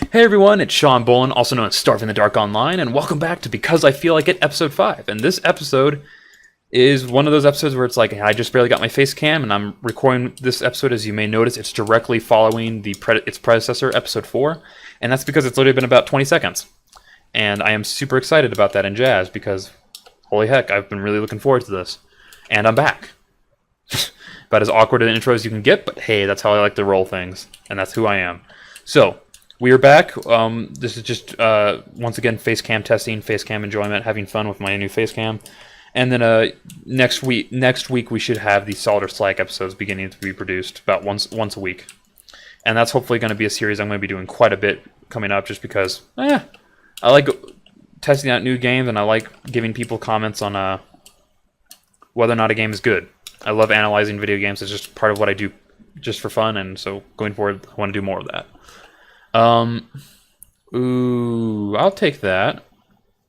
Hey everyone, it's Sean Bolin, also known as Starving the Dark Online, and welcome back to Because I Feel Like It, Episode 5. And this episode is one of those episodes where it's like, I just barely got my face cam, and I'm recording this episode. As you may notice, it's directly following its predecessor, Episode 4, and that's because it's literally been about 20 seconds. And I am super excited about that and jazzed, because, holy heck, I've been really looking forward to this. And I'm back. About as awkward an intro as you can get, but hey, that's how I like to roll things, and that's who I am. So, we are back. This is just, once again, face cam testing, face cam enjoyment, having fun with my new face cam. And then next week we should have the Solid or Slag episodes beginning to be produced about once a week. And that's hopefully going to be a series I'm going to be doing quite a bit coming up, just because, I like testing out new games, and I like giving people comments on whether or not a game is good. I love analyzing video games. It's just part of what I do just for fun, and so going forward, I want to do more of that. Ooh, I'll take that.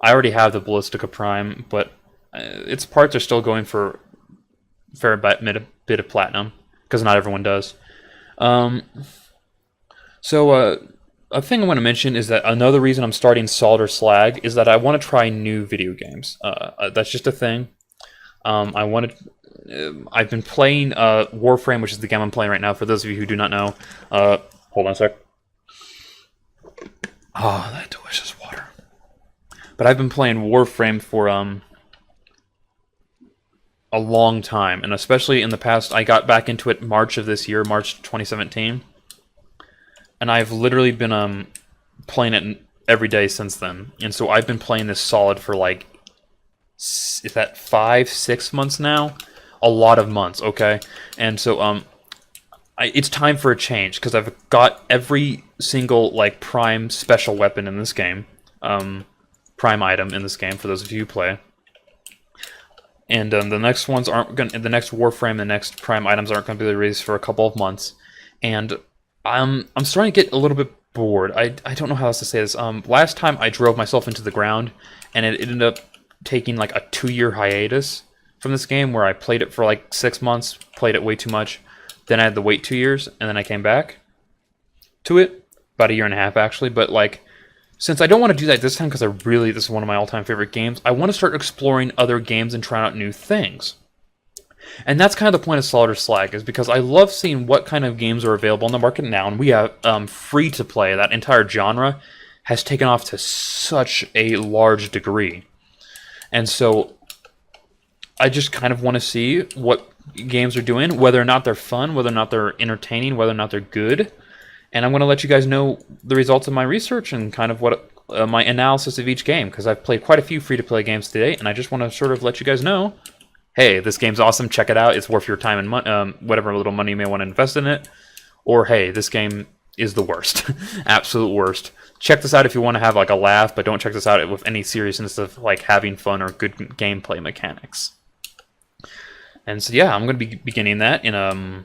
I already have the Ballistica Prime, but its parts are still going for a fair bit of platinum, because not everyone does. So a thing I want to mention is that another reason I'm starting Solid or Slag is that I want to try new video games. That's just a thing. I've been playing Warframe, which is the game I'm playing right now. For those of you who do not know, hold on a sec. Oh, that delicious water. But I've been playing Warframe for a long time, and especially in the past, I got back into it March of this year, March 2017, and I've literally been playing it every day since then. And so I've been playing this solid for like, is that 5-6 months now? A lot of months, okay? And so it's time for a change, because I've got every single like prime special weapon in this game, prime item in this game for those of you who play. And the next ones aren't going. The next Warframe, the next prime items aren't going to be released for a couple of months, and I'm starting to get a little bit bored. I don't know how else to say this. Last time I drove myself into the ground, and it ended up taking like a 2-year hiatus from this game, where I played it for like 6 months, played it way too much. Then I had to wait 2 years, and then I came back to it, about 1.5 years actually. But like, since I don't want to do that this time, because this is one of my all-time favorite games, I want to start exploring other games and trying out new things. And that's kind of the point of Solid or Slag, is because I love seeing what kind of games are available on the market now, and we have free-to-play. That entire genre has taken off to such a large degree. And so I just kind of want to see what games are doing, whether or not they're fun, whether or not they're entertaining, whether or not they're good. And I'm going to let you guys know the results of my research and kind of what my analysis of each game, because I've played quite a few free-to-play games today, and I just want to sort of let you guys know, hey, this game's awesome, check it out, it's worth your time and whatever little money you may want to invest in it, or hey, this game is the worst, absolute worst. Check this out if you want to have like a laugh, but don't check this out with any seriousness of like having fun or good gameplay mechanics. And so yeah, I'm going to be beginning that in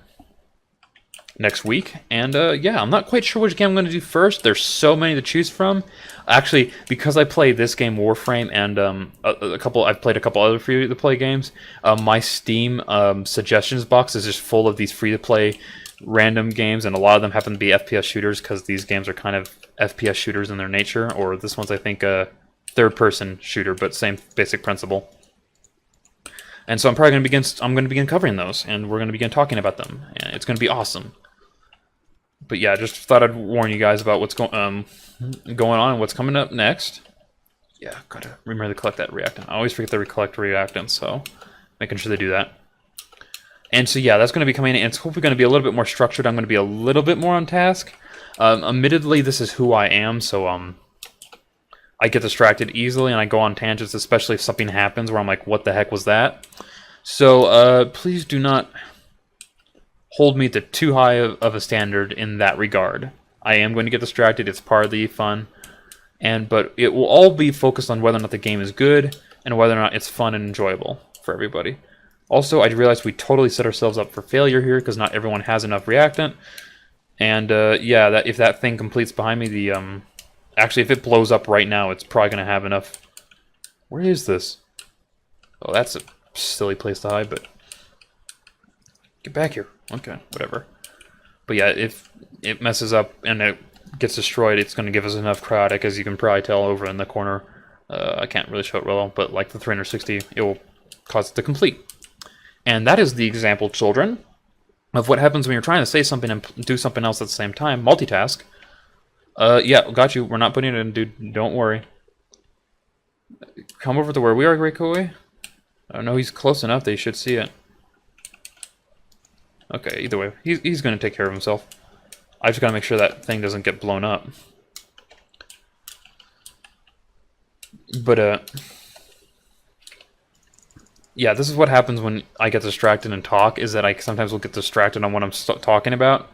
next week. And yeah, I'm not quite sure which game I'm going to do first. There's so many to choose from. Actually, because I played this game Warframe and I've played a couple other free-to-play games. My Steam suggestions box is just full of these free-to-play random games, and a lot of them happen to be FPS shooters, because these games are kind of FPS shooters in their nature. Or this one's, I think, a third-person shooter, but same basic principle. And so I'm going to begin covering those, and we're going to begin talking about them, and it's going to be awesome. But yeah, just thought I'd warn you guys about what's going on and what's coming up next. Yeah, gotta remember to collect that reactant. I always forget to collect reactants, so making sure they do that. And so yeah, that's going to be coming in, and it's hopefully going to be a little bit more structured. I'm going to be a little bit more on task. Admittedly, this is who I am, so I get distracted easily, and I go on tangents, especially if something happens where I'm like, what the heck was that? So please do not hold me to too high of a standard in that regard. I am going to get distracted, it's part of the fun, but it will all be focused on whether or not the game is good, and whether or not it's fun and enjoyable for everybody. Also, I realized we totally set ourselves up for failure here, because not everyone has enough reactant, and yeah, that if that thing completes behind me, the actually, if it blows up right now, it's probably going to have enough. Where is this? Oh, that's a silly place to hide, but get back here. Okay, whatever. But yeah, if it messes up and it gets destroyed, it's going to give us enough cryotic, as you can probably tell over in the corner. I can't really show it well, but like the 360, it will cause it to complete. And that is the example, children, of what happens when you're trying to say something and do something else at the same time. Multitask. Yeah, got you. We're not putting it in, dude. Don't worry. Come over to where we are, Greykoi. Oh, no, he's close enough that he should see it. Okay, either way, he's going to take care of himself. I just got to make sure that thing doesn't get blown up. But, yeah, this is what happens when I get distracted and talk, is that I sometimes will get distracted on what I'm talking about.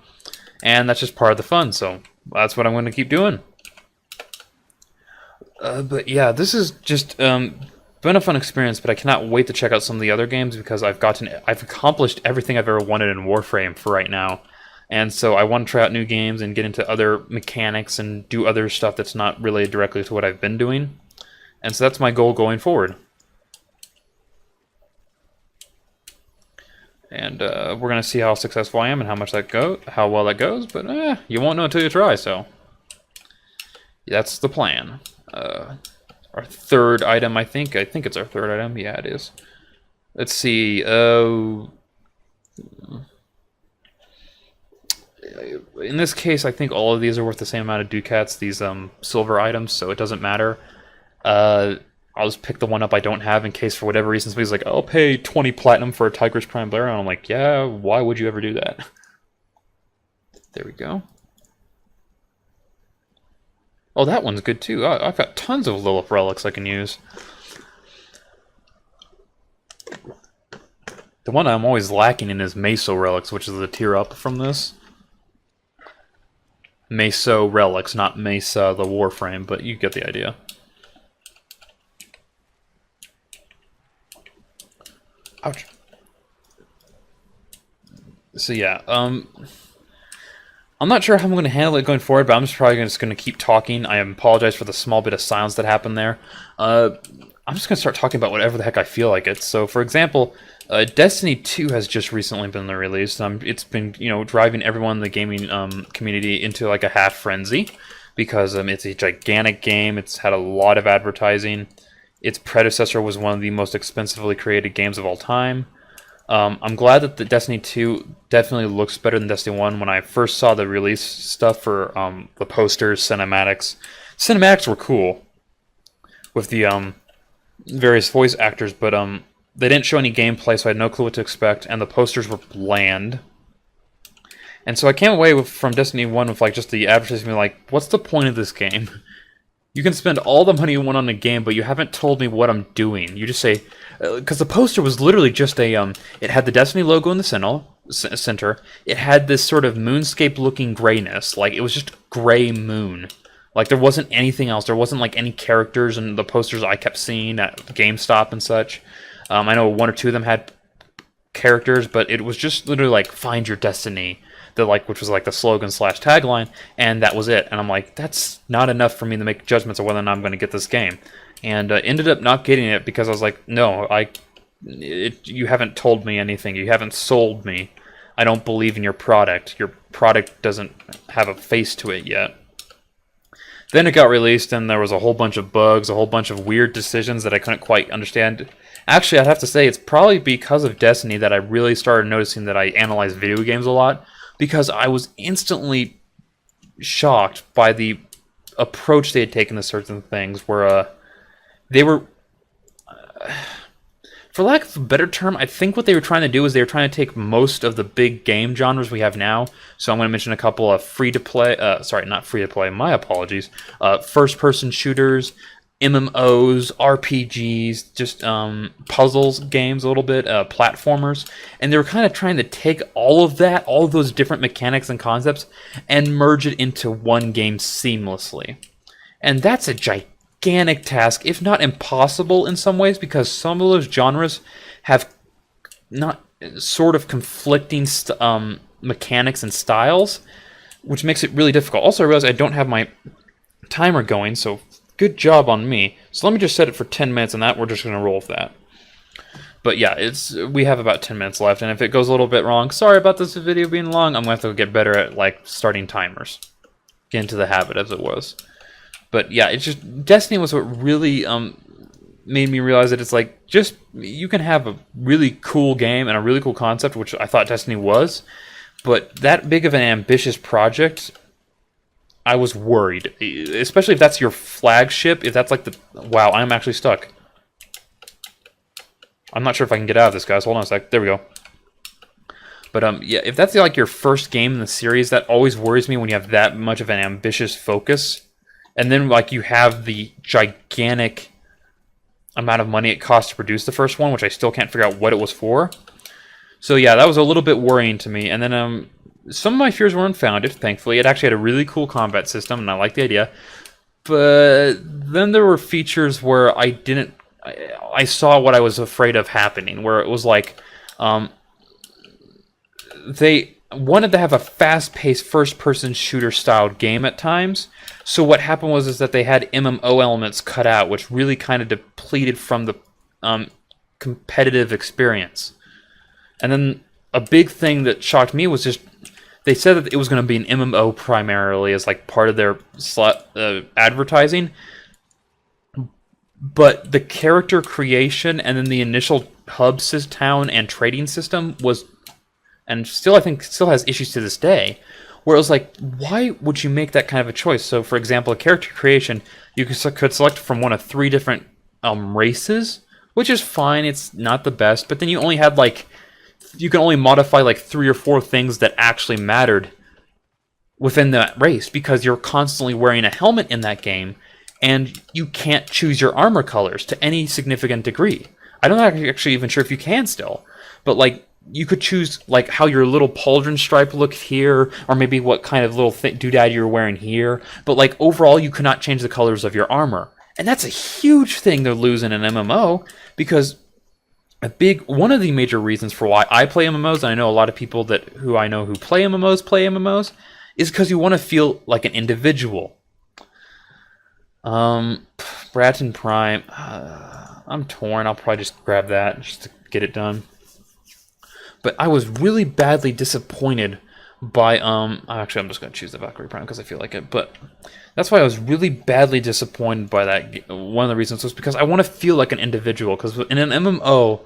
And that's just part of the fun, so that's what I'm going to keep doing. But yeah, this is just been a fun experience, but I cannot wait to check out some of the other games because I've accomplished everything I've ever wanted in Warframe for right now. And so I want to try out new games and get into other mechanics and do other stuff that's not related directly to what I've been doing. And so that's my goal going forward. And we're going to see how successful I am and how well that goes, but you won't know until you try, so that's the plan. Our third item, I think it's our third item. Yeah, it is. Let's see. In this case, I think all of these are worth the same amount of ducats, these silver items, so it doesn't matter. I'll just pick the one up I don't have in case for whatever reason somebody's like, I'll pay 20 platinum for a Tigris Prime Blair, and I'm like, yeah, why would you ever do that? There we go. Oh, that one's good too. I've got tons of Lilith relics I can use. The one I'm always lacking in is Meso relics, which is the tier up from this. Meso relics, not Mesa the Warframe, but you get the idea. Ouch. So yeah, I'm not sure how I'm going to handle it going forward, but I'm just probably just going to keep talking. I apologize for the small bit of silence that happened there. I'm just going to start talking about whatever the heck I feel like it. So, for example, Destiny 2 has just recently been released. It's been, driving everyone in the gaming community into like a half frenzy because it's a gigantic game. It's had a lot of advertising. Its predecessor was one of the most expensively created games of all time. I'm glad that the Destiny 2 definitely looks better than Destiny 1. When I first saw the release stuff for the posters, cinematics were cool with the various voice actors, but they didn't show any gameplay, so I had no clue what to expect, and the posters were bland. And so I came away from Destiny 1 with like just the advertisement, like, what's the point of this game? You can spend all the money you want on a game, but you haven't told me what I'm doing. You just say, because the poster was literally just a, it had the Destiny logo in the center. It had this sort of moonscape-looking grayness, like it was just gray moon. Like there wasn't anything else. There wasn't like any characters in the posters I kept seeing at GameStop and such. I know one or two of them had characters, but it was just literally like, find your destiny. Which was like the slogan / tagline, and that was it. And I'm like, that's not enough for me to make judgments of whether or not I'm going to get this game. And ended up not getting it because I was like, no, you haven't told me anything. You haven't sold me. I don't believe in your product. Your product doesn't have a face to it yet. Then it got released, and there was a whole bunch of bugs, a whole bunch of weird decisions that I couldn't quite understand. Actually, I'd have to say it's probably because of Destiny that I really started noticing that I analyze video games a lot. Because I was instantly shocked by the approach they had taken to certain things, where they were, for lack of a better term, I think what they were trying to do is they were trying to take most of the big game genres we have now. So I'm going to mention a couple of my apologies, first-person shooters, MMOs, RPGs, just puzzles games a little bit, platformers, and they were kind of trying to take all of those different mechanics and concepts, and merge it into one game seamlessly. And that's a gigantic task, if not impossible in some ways, because some of those genres have not sort of conflicting mechanics and styles, which makes it really difficult. Also, I realize I don't have my timer going, so good job on me. So let me just set it for 10 minutes, and that we're just going to roll with that. But yeah, we have about 10 minutes left, and if it goes a little bit wrong, sorry about this video being long. I'm going to have to get better at like starting timers. get into the habit as it was. But yeah, it's just Destiny was what really made me realize that it's like just you can have a really cool game and a really cool concept, which I thought Destiny was, but that big of an ambitious project, I was worried, especially if that's your flagship. If that's like the wow, I'm actually stuck. I'm not sure if I can get out of this, guys. Hold on a sec. There we go. But yeah, if that's like your first game in the series, that always worries me when you have that much of an ambitious focus, and then like you have the gigantic amount of money it cost to produce the first one, which I still can't figure out what it was for. So yeah, that was a little bit worrying to me. And then some of my fears were unfounded, thankfully. It actually had a really cool combat system, and I liked the idea. But then there were features where I saw what I was afraid of happening, where it was like they wanted to have a fast-paced first-person shooter-styled game at times. So what happened was that they had MMO elements cut out, which really kind of depleted from the competitive experience. And then a big thing that shocked me was just they said that it was going to be an MMO primarily as like part of their advertising. But the character creation and then the initial hub town and trading system was, and still I think still has issues to this day, where it was like, why would you make that kind of a choice? So, for example, a character creation, you could select from one of 3 different races, which is fine. It's not the best, but then you only had like, you can only modify like 3 or 4 things that actually mattered within that race, because you're constantly wearing a helmet in that game, and you can't choose your armor colors to any significant degree. I'm not actually even sure if you can still, but like, you could choose like how your little pauldron stripe looked here, or maybe what kind of little doodad you're wearing here. But like overall, you could not change the colors of your armor, and that's a huge thing to lose in an MMO. Because one of the major reasons for why I play MMOs, and I know a lot of people who I know who play MMOs, is because you want to feel like an individual. Bratton Prime, I'm torn. I'll probably just grab that just to get it done. But I was really badly disappointed by, actually I'm just going to choose the Valkyrie Prime because I feel like it, but that's why I was really badly disappointed by that. One of the reasons was because I want to feel like an individual, because in an MMO,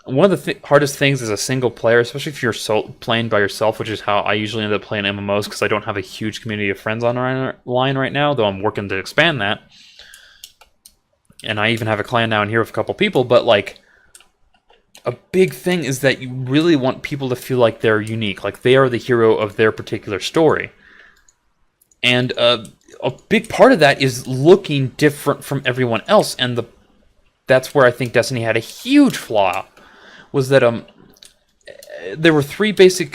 one of the hardest things as a single player, especially if you're playing by yourself, which is how I usually end up playing MMOs, because I don't have a huge community of friends online right now, though I'm working to expand that. And I even have a clan down here with a couple people, but like, a big thing is that you really want people to feel like they're unique, like they are the hero of their particular story. And a big part of that is looking different from everyone else, and that's where I think Destiny had a huge flaw, was that there were 3 basic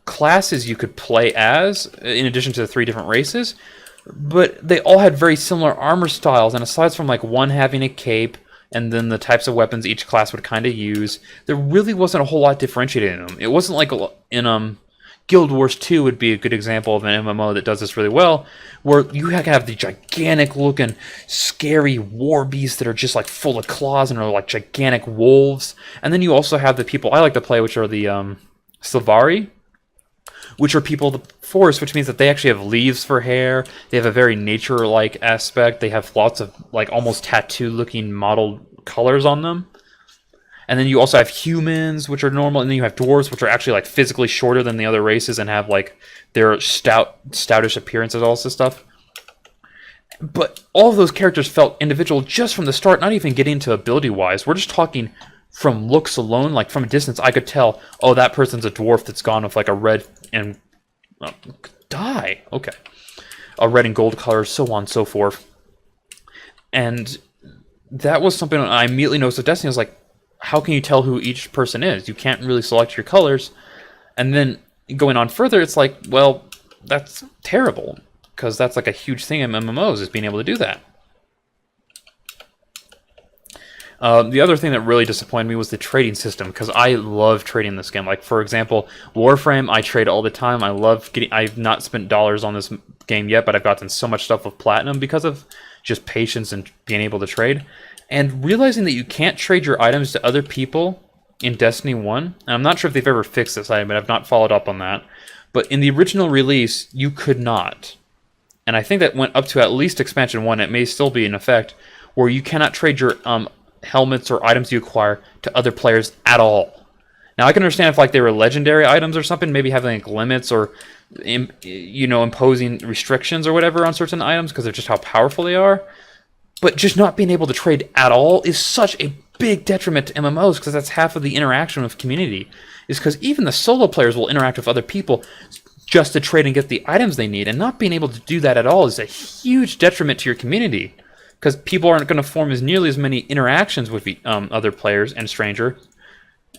classes you could play as, in addition to the 3 different races, but they all had very similar armor styles, and aside from like one having a cape, and then the types of weapons each class would kind of use, there really wasn't a whole lot differentiated in them. It wasn't like in Guild Wars 2 would be a good example of an MMO that does this really well, where you have the gigantic-looking, scary war beasts that are just like full of claws and are like gigantic wolves. And then you also have the people I like to play, which are the Sylvari, which are people of the forest, which means that they actually have leaves for hair. They have a very nature-like aspect. They have lots of like almost tattoo-looking modeled colors on them. And then you also have humans, which are normal, and then you have dwarves, which are actually like physically shorter than the other races and have like their stoutish appearances, all this stuff. But all of those characters felt individual just from the start, not even getting to ability-wise. We're just talking from looks alone. Like from a distance, I could tell, oh, that person's a dwarf that's gone with like a red and dye. Okay, a red and gold color, so on and so forth. And that was something I immediately noticed with Destiny. I was like, how can you tell who each person is? You can't really select your colors. And then going on further, it's like, well, that's terrible, because that's like a huge thing in MMOs, is being able to do that. The other thing that really disappointed me was the trading system, because I love trading this game. Like, for example, Warframe, I trade all the time. I've not spent dollars on this game yet, but I've gotten so much stuff with Platinum because of just patience and being able to trade. And realizing that you can't trade your items to other people in Destiny 1, and I'm not sure if they've ever fixed this item, but I've not followed up on that. But in the original release, you could not. And I think that went up to at least expansion 1. It may still be in effect, where you cannot trade your helmets or items you acquire to other players at all. Now, I can understand if like they were legendary items or something, maybe having like limits or imposing restrictions or whatever on certain items because of just how powerful they are. But just not being able to trade at all is such a big detriment to MMOs because that's half of the interaction with community. Is because even the solo players will interact with other people just to trade and get the items they need, and not being able to do that at all is a huge detriment to your community because people aren't going to form nearly as many interactions with other players and strangers,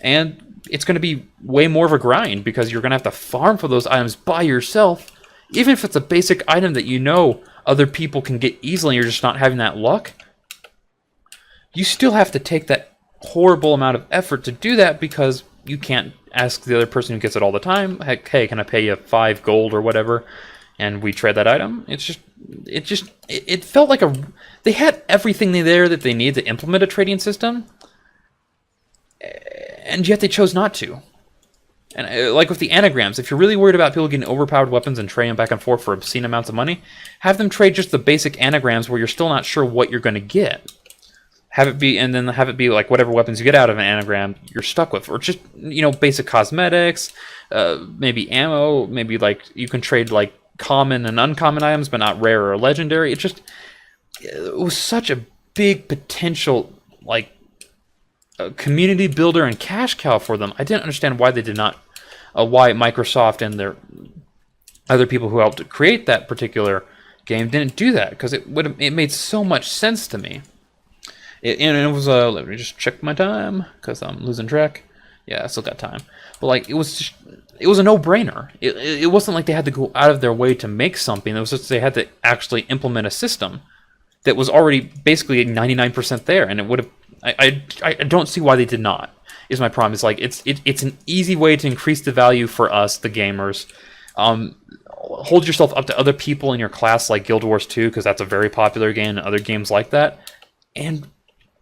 and it's going to be way more of a grind because you're going to have to farm for those items by yourself, even if it's a basic item that you know other people can get easily and you're just not having that luck. You still have to take that horrible amount of effort to do that because you can't ask the other person who gets it all the time, heck, hey, can I pay you 5 gold or whatever, and we trade that item? It felt like they had everything there that they need to implement a trading system, and yet they chose not to. And like with the anagrams, if you're really worried about people getting overpowered weapons and trading back and forth for obscene amounts of money, have them trade just the basic anagrams where you're still not sure what you're going to get. Have it be like whatever weapons you get out of an anagram you're stuck with, or just basic cosmetics, maybe ammo, maybe like you can trade like common and uncommon items, but not rare or legendary. It was such a big potential like community builder and cash cow for them. I didn't understand why they did not, why Microsoft and their other people who helped create that particular game didn't do that, because it made so much sense to me. It was let me just check my time because I'm losing track. Yeah, I still got time. But like it was a no-brainer. It wasn't like they had to go out of their way to make something. It was just they had to actually implement a system that was already basically 99% there, and it would have. I don't see why they did not. Is my problem. It's like it's an easy way to increase the value for us, the gamers. Hold yourself up to other people in your class, like Guild Wars 2, because that's a very popular game, and other games like that, and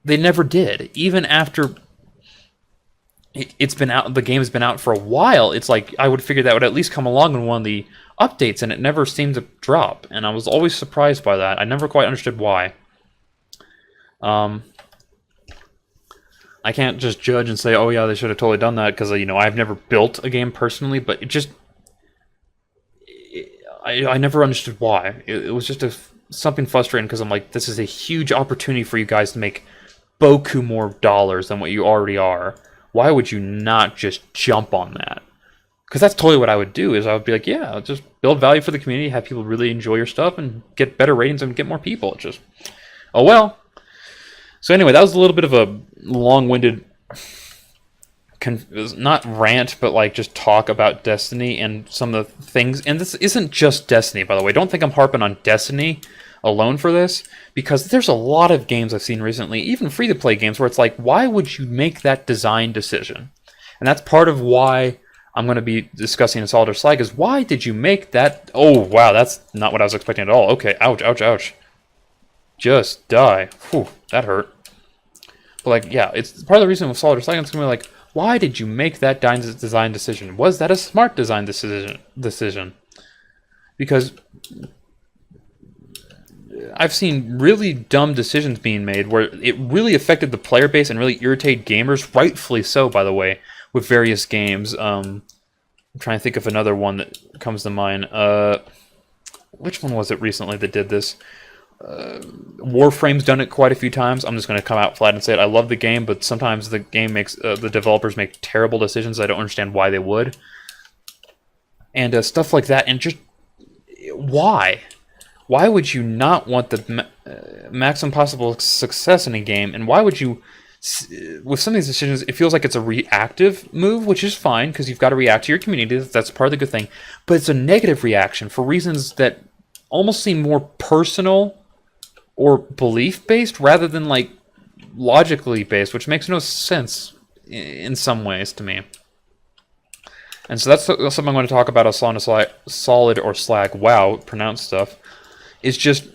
they never did. Even after it's been out, the game's been out for a while. It's like I would figure that would at least come along in one of the updates, and it never seemed to drop. And I was always surprised by that. I never quite understood why. I can't just judge and say, oh yeah, they should have totally done that, because I've never built a game personally, but I never understood why. It was just something frustrating, because I'm like, this is a huge opportunity for you guys to make boku more dollars than what you already are. Why would you not just jump on that? Because that's totally what I would do, is I would be like, yeah, I'll just build value for the community, have people really enjoy your stuff, and get better ratings and get more people. It's just, oh well. So anyway, that was a little bit of a long-winded, not rant, but like just talk about Destiny and some of the things. And this isn't just Destiny, by the way. Don't think I'm harping on Destiny alone for this, because there's a lot of games I've seen recently, even free-to-play games, where it's like, why would you make that design decision? And that's part of why I'm going to be discussing Assault or Slag, is why did you make that? Oh, wow, that's not what I was expecting at all. Okay, ouch, ouch, ouch. Just die. Whew, that hurt. But like, yeah, it's part of the reason with Assault or Slag, it's going to be like, why did you make that design decision? Was that a smart design decision? Because I've seen really dumb decisions being made where it really affected the player base and really irritated gamers, rightfully so, by the way, with various games. I'm trying to think of another one that comes to mind. Which one was it recently that did this? Warframe's done it quite a few times. I'm just going to come out flat and say it. I love the game, but sometimes the game makes the developers make terrible decisions. I don't understand why they would. And stuff like that. And just why? Why would you not want the maximum possible success in a game? And why would you, with some of these decisions, it feels like it's a reactive move, which is fine, because you've got to react to your community. That's part of the good thing. But it's a negative reaction for reasons that almost seem more personal or belief-based rather than, like, logically based, which makes no sense in some ways to me. And so that's something I'm going to talk about on Solid or Slag. Wow, pronounced stuff. It's just,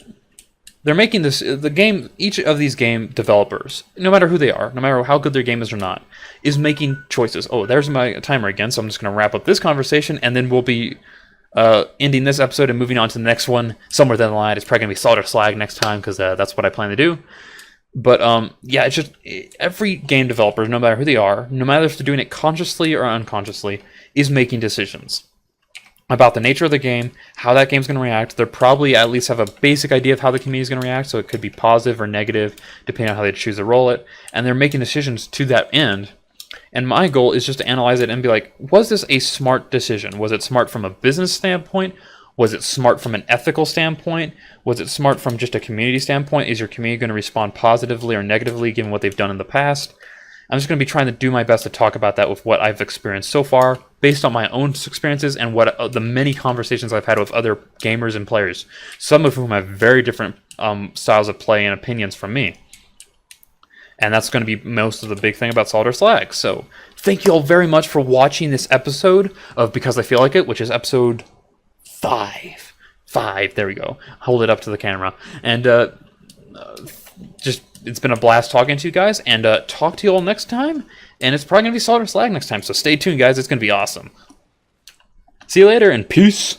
they're making this the game. Each of these game developers, no matter who they are, no matter how good their game is or not, is making choices. Oh, there's my timer again. So I'm just going to wrap up this conversation, and then we'll be ending this episode and moving on to the next one. Somewhere down the line, it's probably going to be Salt or Slag next time because that's what I plan to do. But yeah, it's just every game developer, no matter who they are, no matter if they're doing it consciously or unconsciously, is making decisions about the nature of the game, how that game's going to react. They're probably at least have a basic idea of how the community is going to react, so it could be positive or negative, depending on how they choose to roll it. And they're making decisions to that end. And my goal is just to analyze it and be like, was this a smart decision? Was it smart from a business standpoint? Was it smart from an ethical standpoint? Was it smart from just a community standpoint? Is your community going to respond positively or negatively given what they've done in the past? I'm just going to be trying to do my best to talk about that with what I've experienced so far, based on my own experiences and what the many conversations I've had with other gamers and players, some of whom have very different styles of play and opinions from me. And that's going to be most of the big thing about Salt or Slag. So thank you all very much for watching this episode of Because I Feel Like It, which is episode 5. There we go. Hold it up to the camera. And just it's been a blast talking to you guys, and talk to you all next time. And it's probably going to be Salt or Slag next time, so stay tuned, guys. It's going to be awesome. See you later, and peace.